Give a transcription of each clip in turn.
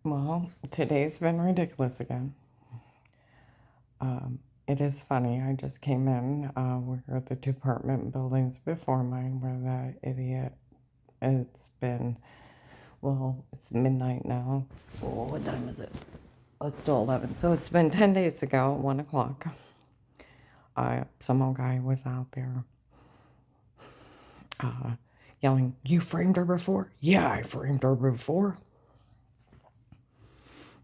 Well, today's been ridiculous again. It is funny. I just came in. We're the two apartment buildings before mine where that idiot. It's been, well, it's midnight now. Oh, what time is it? Let's do 11. So it's been 10 days ago, 1 o'clock. Some old guy was out there uh, yelling, "You framed her before?" "Yeah, I framed her before."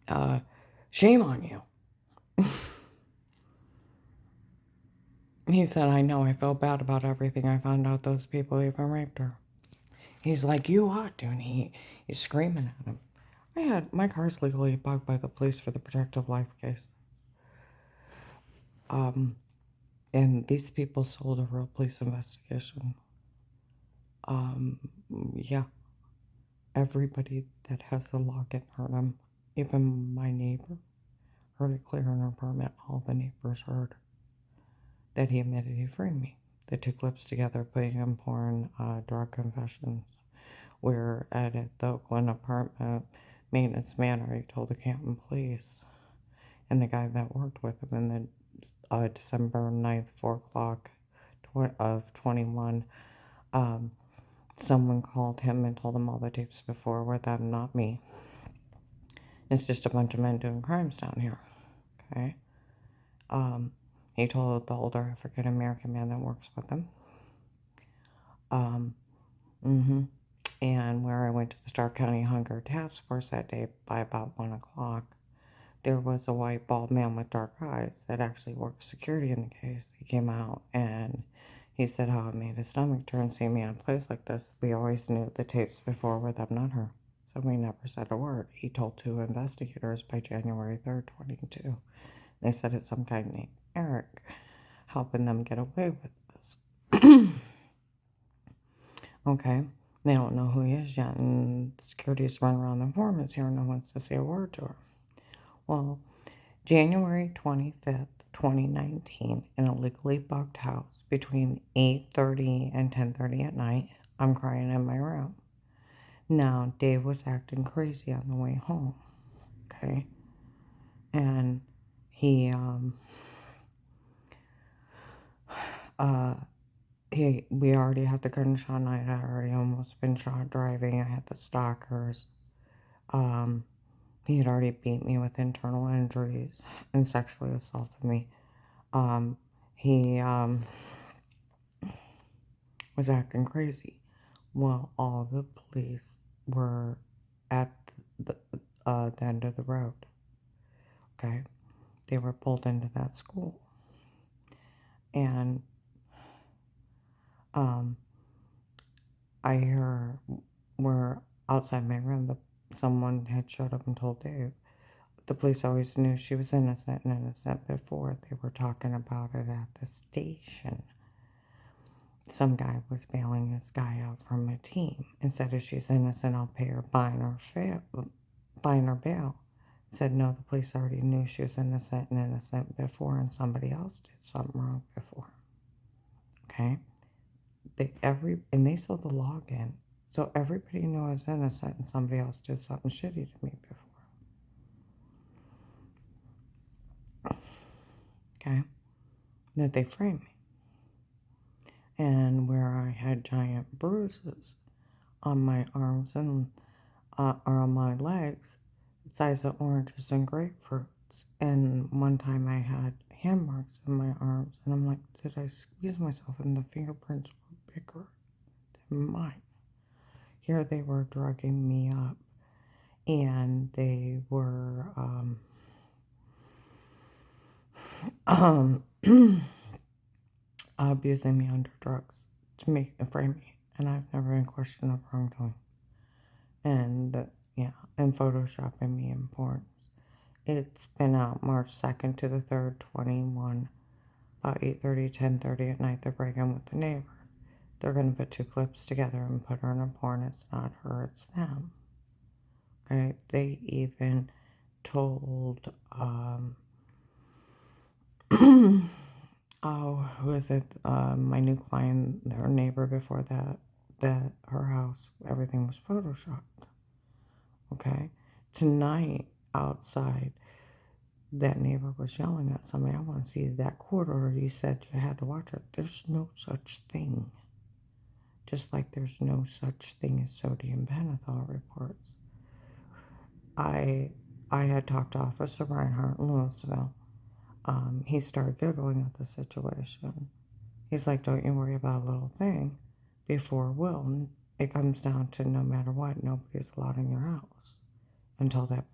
Uh, Shame on you. He said, "I know, I felt bad about everything. I found out those people even raped her." He's like, "You ought to," and he's screaming at him. My car's legally bugged by the police for the protective life case. Um, and these people sold a real police investigation. Um, yeah, everybody that has the login heard him. Even my neighbor heard it clear in her apartment. All the neighbors heard that he admitted he framed me. The two clips together, putting in porn, drug confessions. We're at the Oakland apartment maintenance man already told the Canton police and the guy that worked with him in the December 9th, 4 o'clock of 21. Um, Someone called him and told him all the tapes before were them, not me. It's just a bunch of men doing crimes down here. Okay. Um, he told the older African American man that works with him. Um, mm-hmm. And where I went to the Stark County Hunger Task Force that day by about 1 o'clock, there was a white bald man with dark eyes that actually worked security in the case. He came out and he said how it made his stomach turn seeing me in a place like this. We always knew the tapes before were them, not her. So we never said a word. He told two investigators by January 3rd, 22. They said it's some guy named Eric helping them get away with this. Okay. They don't know who he is yet, and security's running around the informants here, and no one wants to say a word to her. Well, January 25th, 2019, in a legally bugged house between 8:30 and 10:30 at night, I'm crying in my room. Now, Dave was acting crazy on the way home, okay? And he, uh, we already had the gunshot night. I already almost been shot driving. I had the stalkers. He had already beat me with internal injuries and sexually assaulted me. Um, he was acting crazy. Well, all the police were at the, the end of the road. Okay, they were pulled into that school, and um, I hear we're outside my room. Someone had showed up and told Dave. The police always knew she was innocent and innocent before. They were talking about it at the station. Some guy was bailing this guy out from a team and said, if she's innocent, I'll pay her fine or bail. Said, no, the police already knew she was innocent before, and somebody else did something wrong before. Okay? They saw the login. So everybody knew I was innocent and somebody else did something shitty to me before. Okay? That they framed me. And where I had giant bruises on my arms and or on my legs, the size of oranges and grapefruits. And one time I had hand marks in my arms, and I'm like, did I squeeze myself? And the fingerprints were bigger than mine. Here they were drugging me up, and they were um, abusing me under drugs to make and frame me. And I've never been questioned of wrongdoing. And yeah, and photoshopping me in porns. It's been out March 2nd to the 3rd, 21, about 8:30, 10:30 at night. They're breaking with the neighbor. They're going to put two clips together and put her in a porn. It's not her, it's them. Okay? They even told, oh, who is it? My new client, her neighbor before that her house, everything was photoshopped. Okay? Tonight, outside, that neighbor was yelling at somebody, I want to see that court order. You said you had to watch it. There's no such thing. Just like there's no such thing as sodium pentothal reports. I had talked to Officer Reinhardt in Louisville. He started giggling at the situation. He's like, don't you worry about a little thing. Before will, it comes down to no matter what, nobody's allowed in your house until that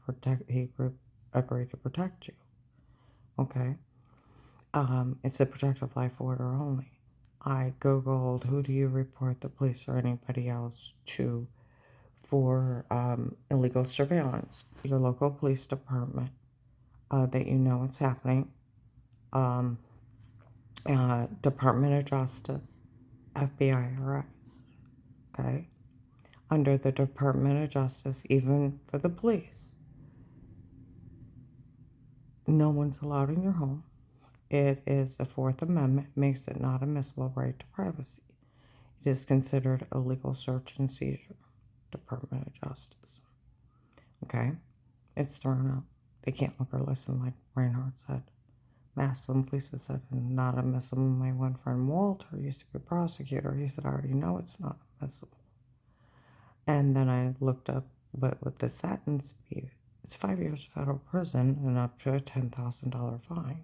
he agreed to protect you. Okay? It's a protective life order only. I Googled who do you report the police or anybody else to for illegal surveillance. Your local police department that you know what's happening. Um, Department of Justice, FBI arrests. Okay? Under the Department of Justice, even for the police, no one's allowed in your home. It is the Fourth Amendment, makes it not admissible right to privacy. It is considered a legal search and seizure. Department of Justice. Okay? It's thrown out. They can't look or listen, like Reinhardt said. Massillon police have said not admissible. My one friend Walter used to be a prosecutor. He said, I already know it's not admissible. And then I looked up what would the sentence be. It's 5 years federal prison and up to a $10,000 fine.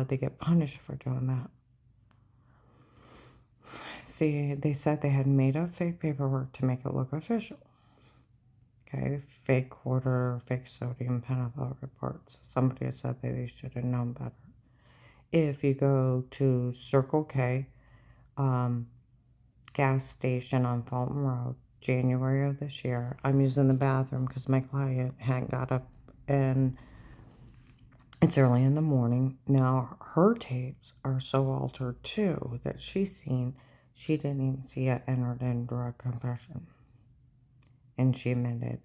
They get punished for doing that. See, they said they had made up fake paperwork to make it look official. Okay, fake quarter, fake sodium pentothal reports. Somebody has said that they should have known better. If you go to Circle K gas station on Fulton Road, January of this year, I'm using the bathroom because my client hadn't got up and it's early in the morning. Now, her tapes are so altered too that she's seen, she didn't even see it entered in drug confession. And she admitted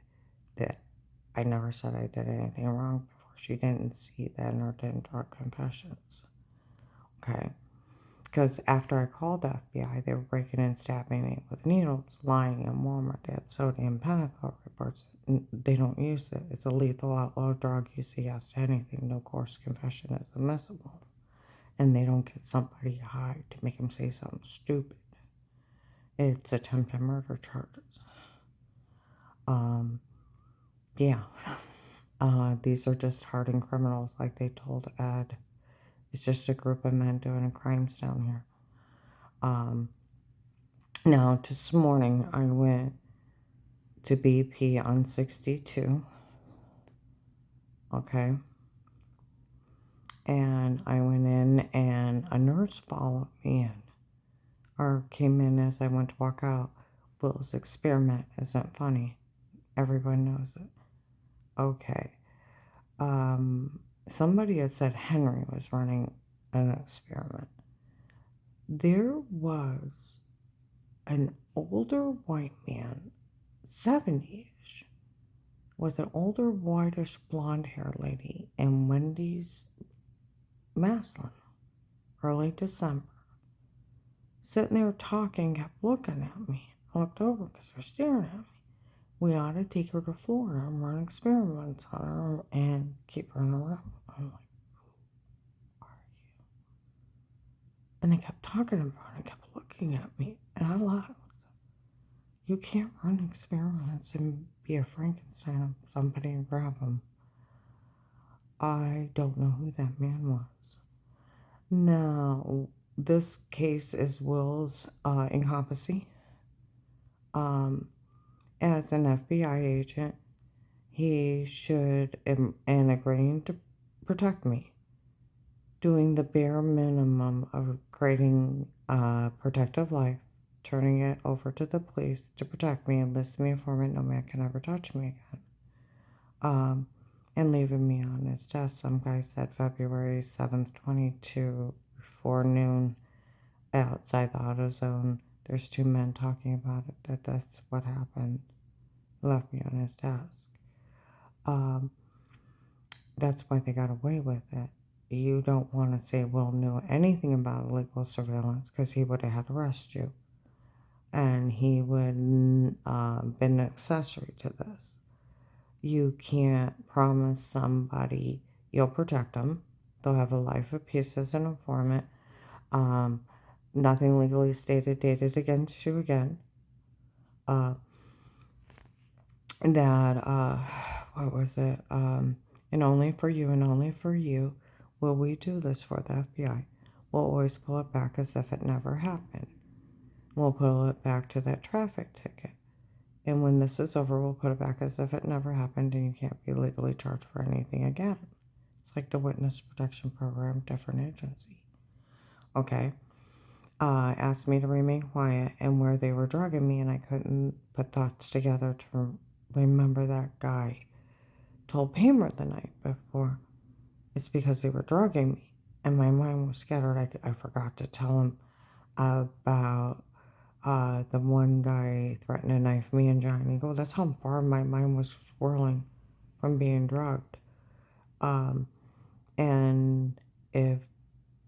that I never said I did anything wrong before. She didn't see the entered in drug confessions. Okay? Because after I called the FBI, they were breaking and stabbing me with needles, lying in Walmart. They had sodium pentothal reports. They don't use it. It's a lethal outlaw drug. You say yes to anything. No course confession is admissible. And they don't get somebody high to make them say something stupid. It's attempted murder charges. Yeah. These are just hardened criminals, like they told Ed. It's just a group of men doing crimes down here. Now, this morning, I went to BP on 62. Okay. And I went in, and a nurse followed me in, or came in as I went to walk out. Will's experiment isn't funny. Everyone knows it. Okay. Somebody had said Henry was running an experiment. There was an older white man, 70-ish, with an older whitish blonde-haired lady in Wendy's Maslin, early December, sitting there talking, kept looking at me. I looked over because they're staring at me. We ought to take her to Florida and run experiments on her and keep her in a room. I'm like, who are you? And they kept talking about it, kept looking at me, and I laughed. You can't run experiments and be a Frankenstein of somebody and grab them. I don't know who that man was. Now, this case is Will's incompetency. As an FBI agent, he should, and agreeing to protect me, doing the bare minimum of creating a protective life, turning it over to the police to protect me, and listing me informant, no man can ever touch me again. And leaving me on his desk. Some guy said February 7th, 22, before noon, outside the AutoZone. There's two men talking about it, that's what happened. Left me on his desk. That's why they got away with it. You don't want to say Will knew anything about illegal surveillance because he would have had to arrest you. And he would been an accessory to this. You can't promise somebody you'll protect them. They'll have a life of peace as an informant. Um, Nothing legally stated dated against you again. Uh, what was it? And only for you will we do this for the FBI. We'll always pull it back as if it never happened. We'll pull it back to that traffic ticket. And when this is over, we'll put it back as if it never happened and you can't be legally charged for anything again. It's like the Witness Protection Program, different agency. Okay. Asked me to remain quiet and where they were drugging me, and I couldn't put thoughts together to remember that guy told Pamela the night before. It's because they were drugging me, and my mind was scattered. I forgot to tell him about the one guy threatened to knife me and Johnny. Go. That's how far my mind was swirling from being drugged. And if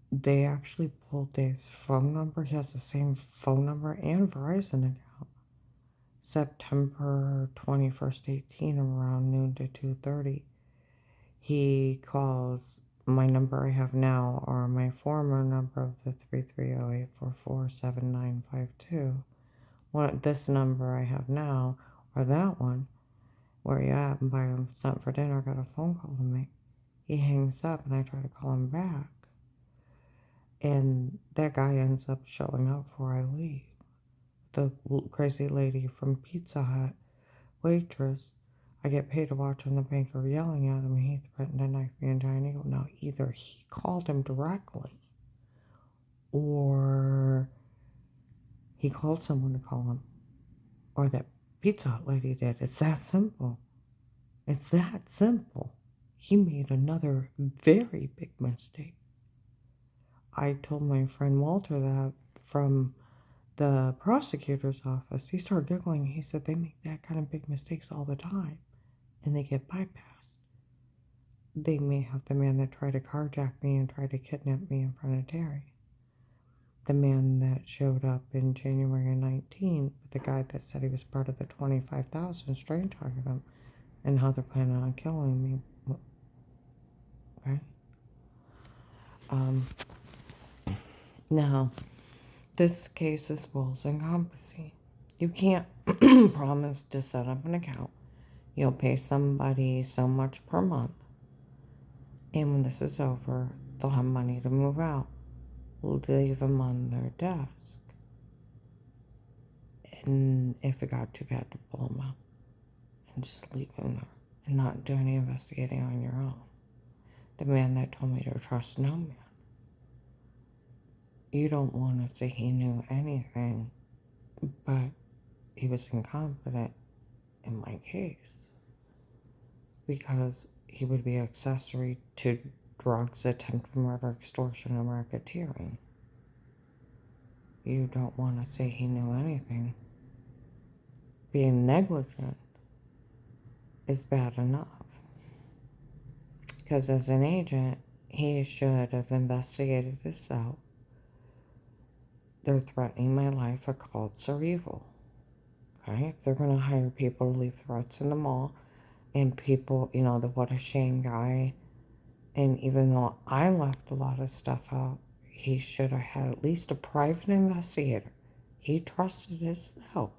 they actually pulled Dave's phone number, he has the same phone number and Verizon account. September 21st, 18, around noon to 2:30. He calls my number I have now or my former number of the 330-844-7952. This number I have now or that one, where you at, and buy him something for dinner, got a phone call to make. He hangs up and I try to call him back. And that guy ends up showing up before I leave. The crazy lady from Pizza Hut, waitress, I get paid to watch on the banker yelling at him. He threatened to knife me and Giant Eagle. Now, either he called him directly or he called someone to call him, or that Pizza Hut lady did. It's that simple. It's that simple. He made another very big mistake. I told my friend Walter that from the prosecutor's office. He started giggling. He said they make that kind of big mistakes all the time and they get bypassed. They may have the man that tried to carjack me and tried to kidnap me in front of Terry. The man that showed up in January of 19, the guy that said he was part of the 25,000 strange talking about him and how they're planning on killing me. Okay? Now, this case is Wills and Competency. You can't promise to set up an account. You'll pay somebody so much per month. And when this is over, they'll have money to move out. Leave them on their desk. And if it got too bad, to pull them out. And just leave them there. And not do any investigating on your own. The man that told me to trust no man. You don't want to say he knew anything, but he was incompetent in my case. Because he would be accessory to drugs, attempted murder, extortion, and racketeering. You don't want to say he knew anything. Being negligent is bad enough. Because as an agent, he should have investigated this out. They're threatening my life. Occults are evil. Okay? If they're going to hire people to leave threats in the mall, and people, the what a shame guy, and even though I left a lot of stuff out, he should have had at least a private investigator. He trusted himself.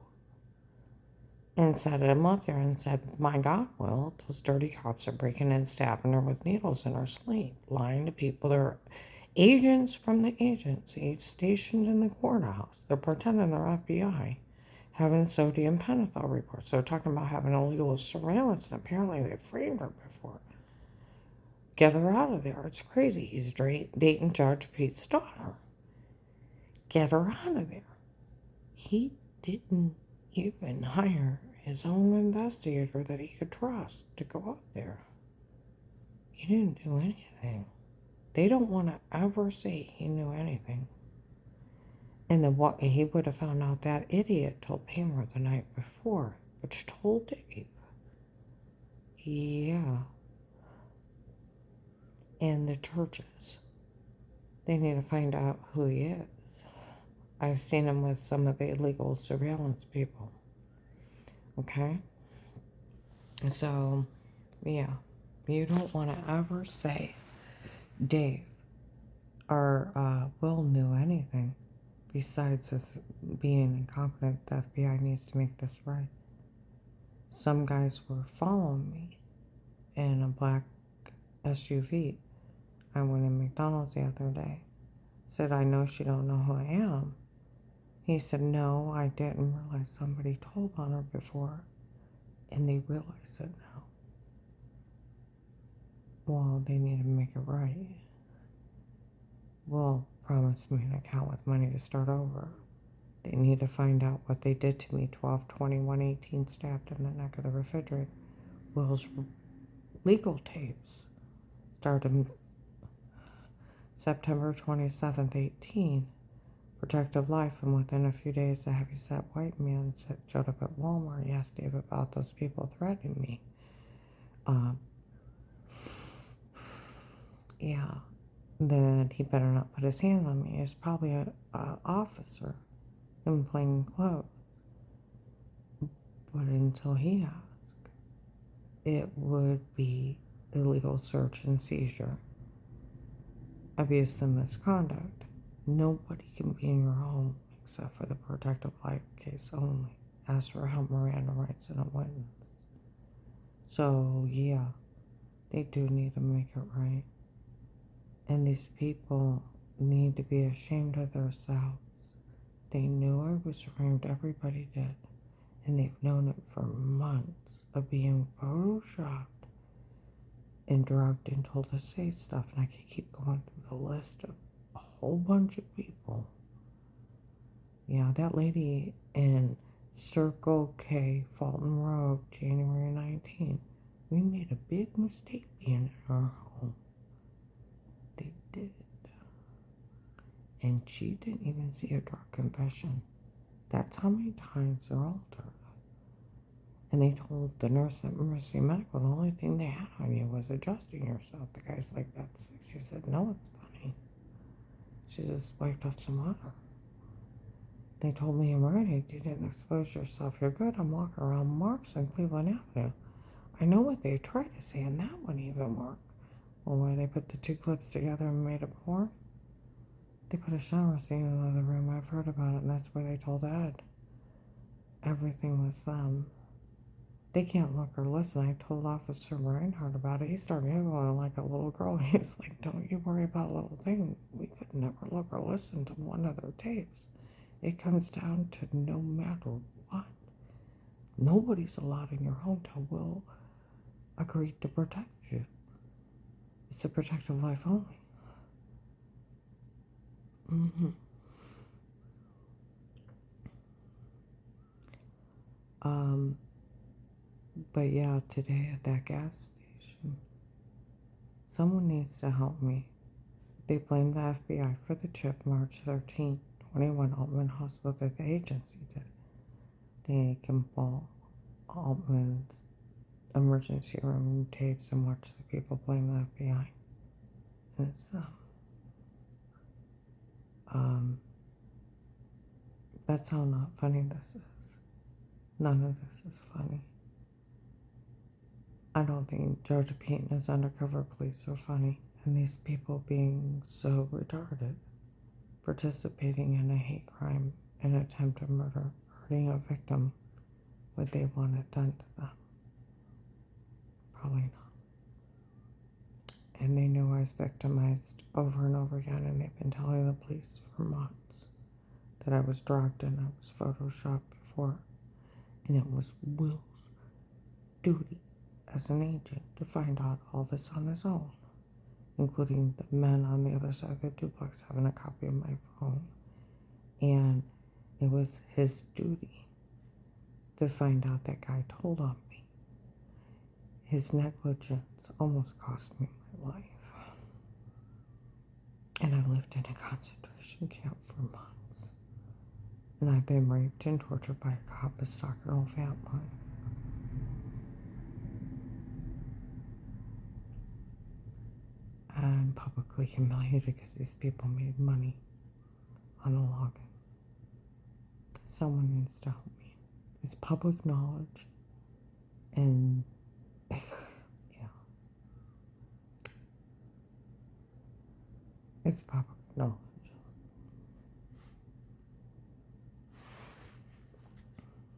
And set him up there and said, my God, Will, those dirty cops are breaking in, stabbing her with needles in her sleep, lying to people. They're agents from the agency stationed in the courthouse. They're pretending they're FBI, having sodium pentothal reports. They're talking about having illegal surveillance, and apparently they framed her before. Get her out of there. It's crazy. He's dating Judge Pete's daughter. Get her out of there. He didn't even hire his own investigator that he could trust to go up there. He didn't do anything. They don't want to ever say he knew anything. And then what he would have found out, that idiot told Pamela the night before, which told Dave. Yeah. And the churches. They need to find out who he is. I've seen him with some of the illegal surveillance people. Okay? So, yeah, you don't want to ever say Dave or Will knew anything besides us being incompetent. The FBI needs to make this right. Some guys were following me in a black SUV. I went in McDonald's the other day. Said, I know she don't know who I am. He said, no, I didn't realize somebody told on her before. And they realize it now. Well, they need to make it right. Will promised me an account with money to start over. They need to find out what they did to me. 12/21/18 stabbed in the neck of the refrigerator. Will's legal tapes started September 27th, 18. Protective life, and within a few days, a heavyset white man showed up at Walmart. He asked Dave about those people threatening me. Yeah, that he better not put his hands on me. It's probably an officer in plain clothes. But until he asked, it would be illegal search and seizure, abuse and misconduct. Nobody can be in your home except for the protective life case only. Ask for help, Miranda rights, and a witness. So, yeah, they do need to make it right. And these people need to be ashamed of themselves. They knew I was framed, everybody did. And they've known it for months of being photoshopped and drugged and told to say stuff. And I could keep going through the list of a whole bunch of people. Yeah, that lady in Circle K, Fulton Road, January 19. We made a big mistake being in her home. They did. And she didn't even see a drug confession. That's how many times they're altered. And they told the nurse at Mercy Medical the only thing they had on you was adjusting yourself. The guy's like, that's sick. She said, no, it's funny. She just wiped off some water. They told me I'm right. You didn't expose yourself. You're good. I'm walking around Marks on Cleveland Avenue. I know what they tried to say, and that wouldn't even work. Well, where they put the two clips together and made it porn? They put a shower scene in the other room. I've heard about it, and that's where they told Ed. Everything was them. They can't look or listen. I told Officer Reinhardt about it. He started giggling like a little girl. He's like, don't you worry about a little thing. We could never look or listen to one of their tapes. It comes down to no matter what. Nobody's allowed in your home till Will agreed to protect you. It's a protective life only. Mm-hmm. But yeah, today at that gas station, someone needs to help me. They blame the FBI for the chip March 13th, 21 Altman Hospital that the agency did. They can pull Altman's emergency room tapes and watch the people blame the FBI. And it's them. That's how not funny this is. None of this is funny. I don't think Georgia Pete and his undercover police are funny. And these people being so retarded, participating in a hate crime, an attempted murder, hurting a victim, would they want it done to them? Probably not. And they knew I was victimized over and over again, and they've been telling the police for months that I was drugged and I was photoshopped before. And it was Will's duty as an agent to find out all this on his own, including the men on the other side of the duplex having a copy of my phone. And it was his duty to find out that guy told on me. His negligence almost cost me my life. And I lived in a concentration camp for months. And I've been raped and tortured by a cop, a stalker, and a vampire. And publicly humiliated because these people made money on the login. Someone needs to help me. It's public knowledge, and It's probably no.